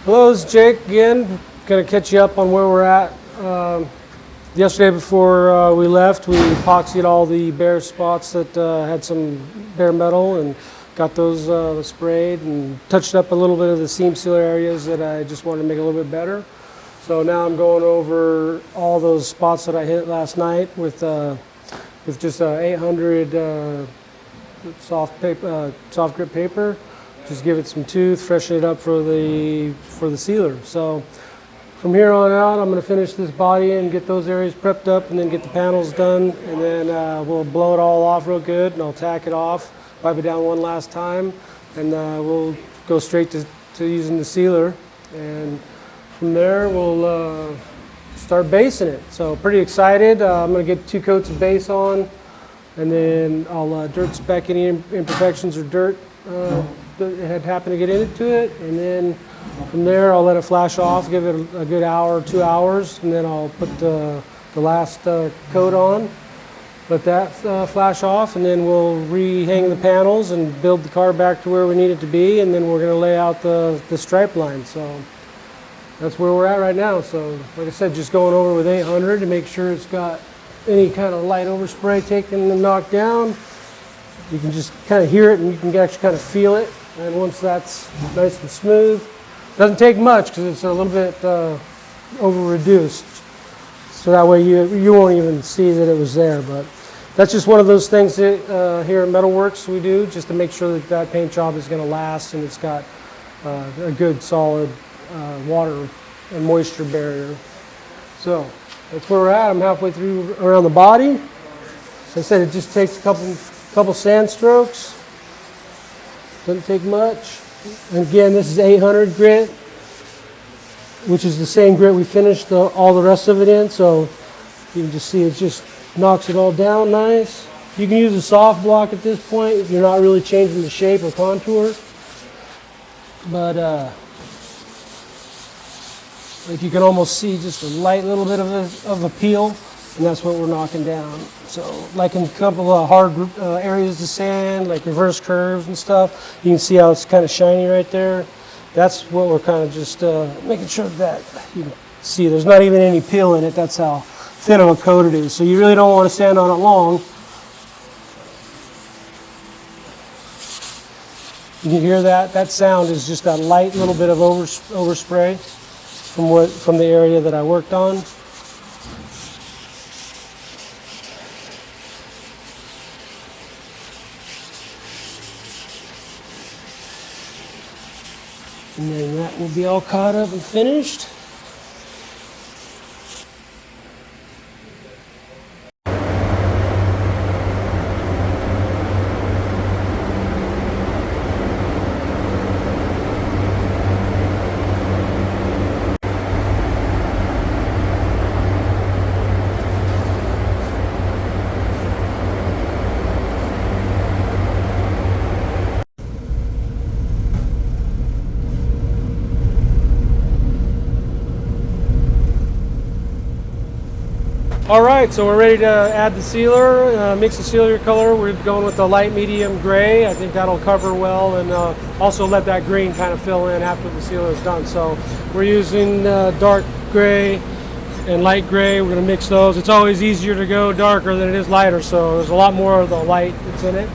Hello, it's Jake again. Going to catch you up on where we're at. Yesterday before we left, we epoxied all the bare spots that had some bare metal and got those sprayed and touched up a little bit of the seam sealer areas that I just wanted to make a little bit better. So now I'm going over all those spots that I hit last night with just 800 soft grip paper. Just give it some tooth, freshen it up for the sealer. So from here on out, I'm going to finish this body and get those areas prepped up, and then get the panels done, and then we'll blow it all off real good, and I'll tack it off, wipe it down one last time, and we'll go straight to using the sealer, and from there we'll start basing it. So pretty excited. I'm going to get 2 coats of base on, and then I'll dirt spec any imperfections or dirt that had happened to get into it, and then from there I'll let it flash off, give it a good hour or 2 hours, and then I'll put the last coat on, let that flash off, and then we'll rehang the panels and build the car back to where we need it to be, and then we're going to lay out the stripe line. So that's where we're at right now. So like I said, just going over with 800 to make sure it's got any kind of light overspray taken and knocked down. You can just kind of hear it, and you can actually kind of feel it. And once that's nice and smooth, doesn't take much because it's a little bit over reduced. So that way you won't even see that it was there. But that's just one of those things that here at MetalWorks we do just to make sure that paint job is going to last, and it's got a good solid water and moisture barrier. So that's where we're at. I'm halfway through around the body. As I said, it just takes a couple sand strokes. Doesn't take much. And again, this is 800 grit, which is the same grit we finished all the rest of it in. So you can just see it just knocks it all down nice. You can use a soft block at this point if you're not really changing the shape or contour. But like you can almost see just a light little bit of a peel, and that's what we're knocking down. So like in a couple of hard areas of sand, like reverse curves and stuff, you can see how it's kind of shiny right there. That's what we're kind of just making sure that you can see there's not even any peel in it. That's how thin of a coat it is. So you really don't want to stand on it long. You can hear that. That sound is just that light little bit of overspray from the area that I worked on. And then that will be all caught up and finished. All right, so we're ready to add the sealer, mix the sealer color. We're going with the light medium gray. I think that'll cover well, and also let that green kind of fill in after the sealer is done. So we're using dark gray and light gray. We're going to mix those. It's always easier to go darker than it is lighter, so there's a lot more of the light that's in it.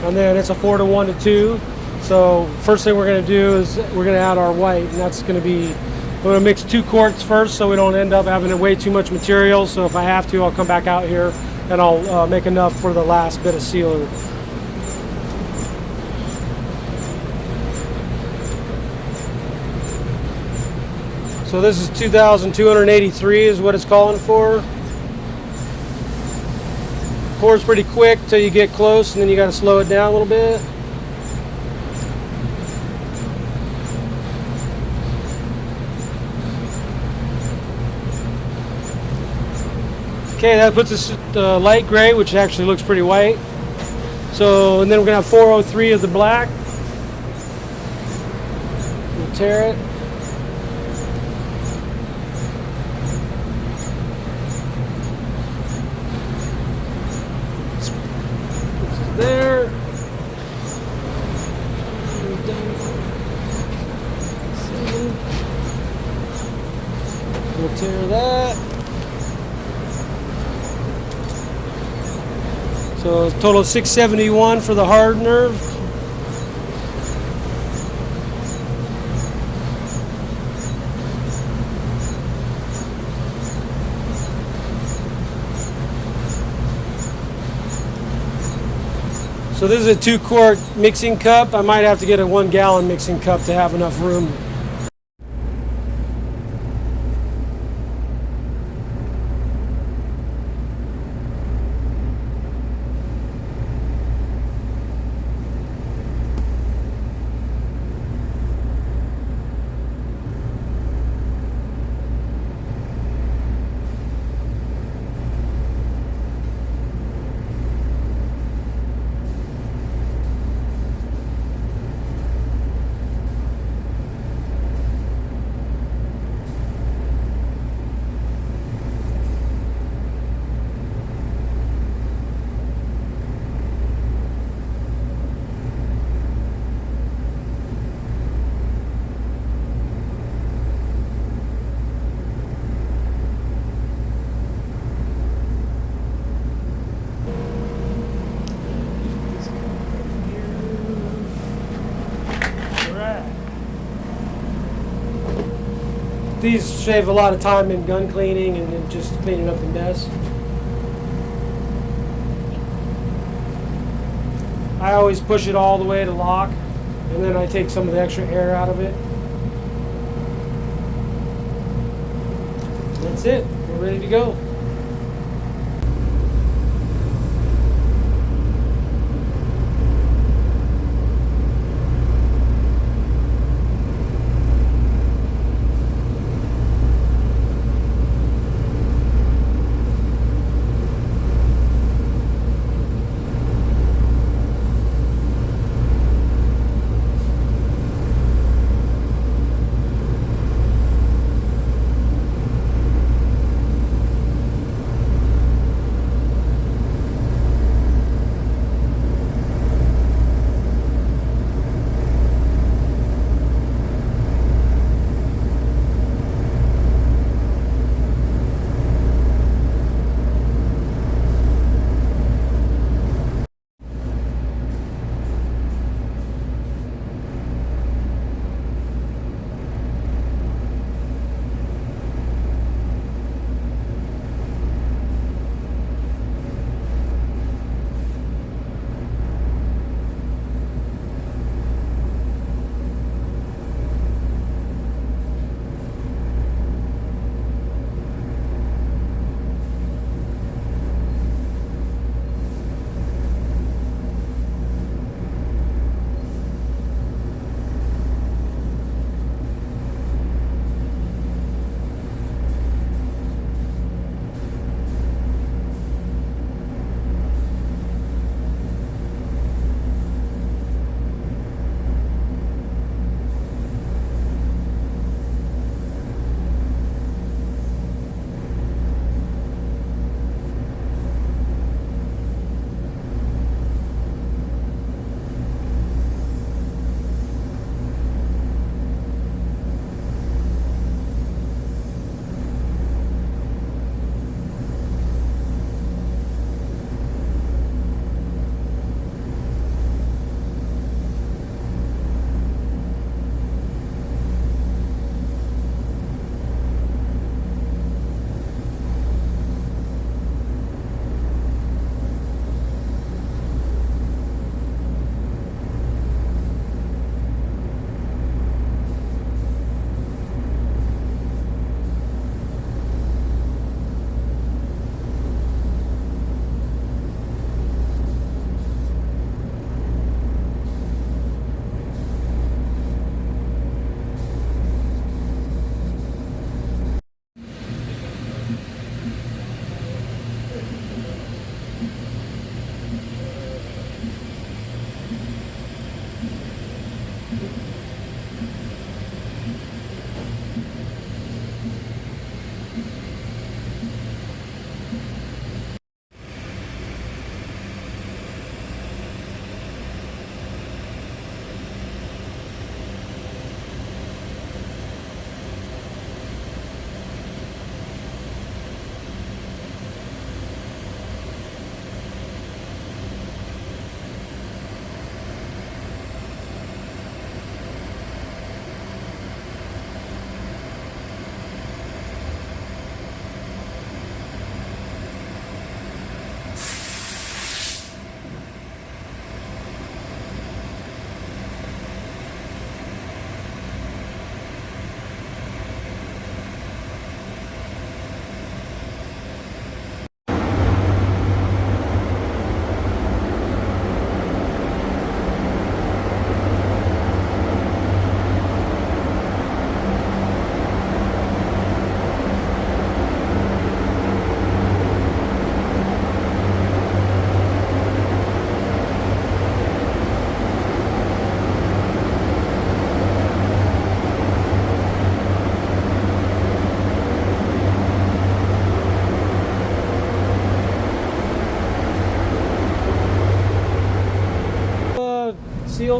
And then it's a 4 to 1 to 2. So first thing we're going to do is we're going to add our white, and that's going to be, we're going to mix 2 quarts first so we don't end up having way too much material. So if I have to, I'll come back out here and I'll make enough for the last bit of sealer. So this is 2,283 is what it's calling for. Pours pretty quick till you get close, and then you got to slow it down a little bit. Okay, that puts us at light gray, which actually looks pretty white. So, and then we're going to have 403 of the black. We'll tear it. There. We'll tear that. So total of $671 for the hardener. So this is a 2-quart mixing cup. I might have to get a 1-gallon mixing cup to have enough room. These save a lot of time in gun cleaning and just cleaning up the mess. I always push it all the way to lock, and then I take some of the extra air out of it. That's it. We're ready to go.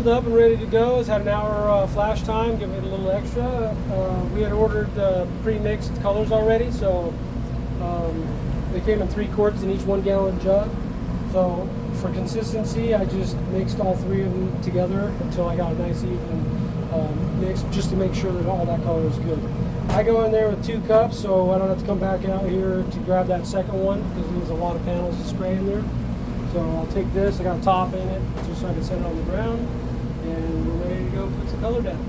filled up and ready to go. It's had an hour flash time, give it a little extra. We had ordered pre-mixed colors already, so they came in 3 quarts in each 1 gallon jug. So for consistency, I just mixed all 3 of them together until I got a nice even mix, just to make sure that all that color is good. I go in there with 2 cups, so I don't have to come back out here to grab that second one, because there's a lot of panels to spray in there. So I'll take this, I got a top in it, just so I can set it on the ground, and we're ready to go put the color down.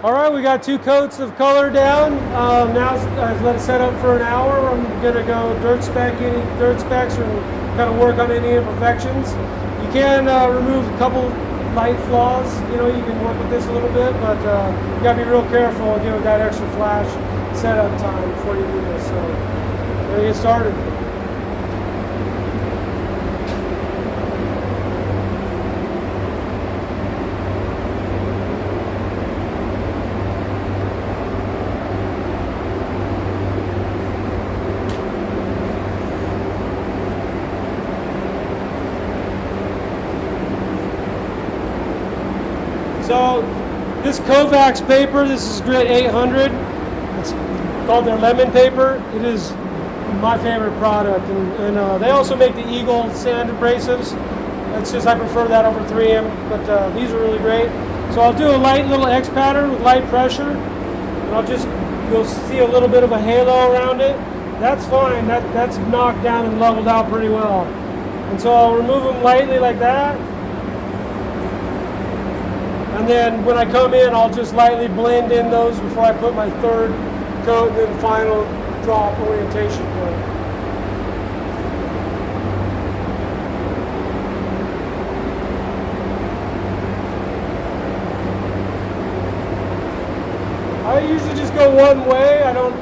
All right, we got 2 coats of color down. Now I've let it set up for an hour. I'm gonna go dirt specs and kind of work on any imperfections. You can remove a couple light flaws. You know, you can work with this a little bit, but you gotta be real careful and give it that extra flash setup time before you do this. So, we're gonna get started. So this Kovacs paper, this is grit 800. It's called their lemon paper. It is my favorite product, and they also make the Eagle sand abrasives. That's just, I prefer that over 3M, but these are really great. So I'll do a light little X pattern with light pressure, and you'll see a little bit of a halo around it. That's fine. That's knocked down and leveled out pretty well. And so I'll remove them lightly like that. And then when I come in, I'll just lightly blend in those before I put my 3rd coat and then final drop orientation point. I usually just go one way. I don't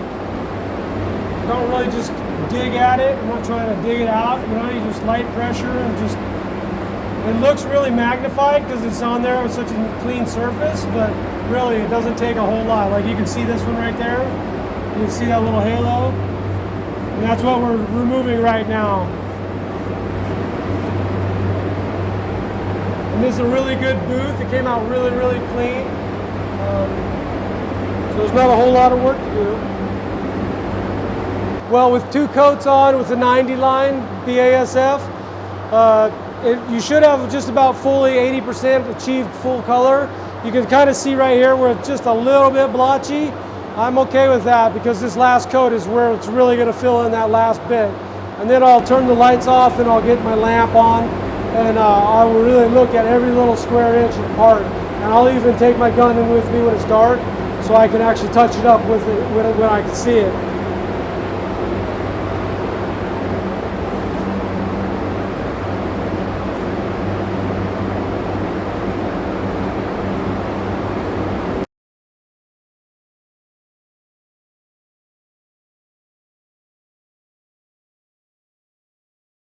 really just dig at it. I'm not trying to dig it out. You know, you just light pressure and just. It looks really magnified because it's on there with such a clean surface, but really it doesn't take a whole lot. Like you can see this one right there. You can see that little halo. And that's what we're removing right now. And this is a really good booth. It came out really, really clean. So there's not a whole lot of work to do. Well, with 2 coats on with the 90 line BASF, you should have just about fully 80% achieved full color. You can kind of see right here where it's just a little bit blotchy. I'm okay with that because this last coat is where it's really going to fill in that last bit. And then I'll turn the lights off and I'll get my lamp on, and I will really look at every little square inch of the part. And I'll even take my gun in with me when it's dark so I can actually touch it up with it when I can see it.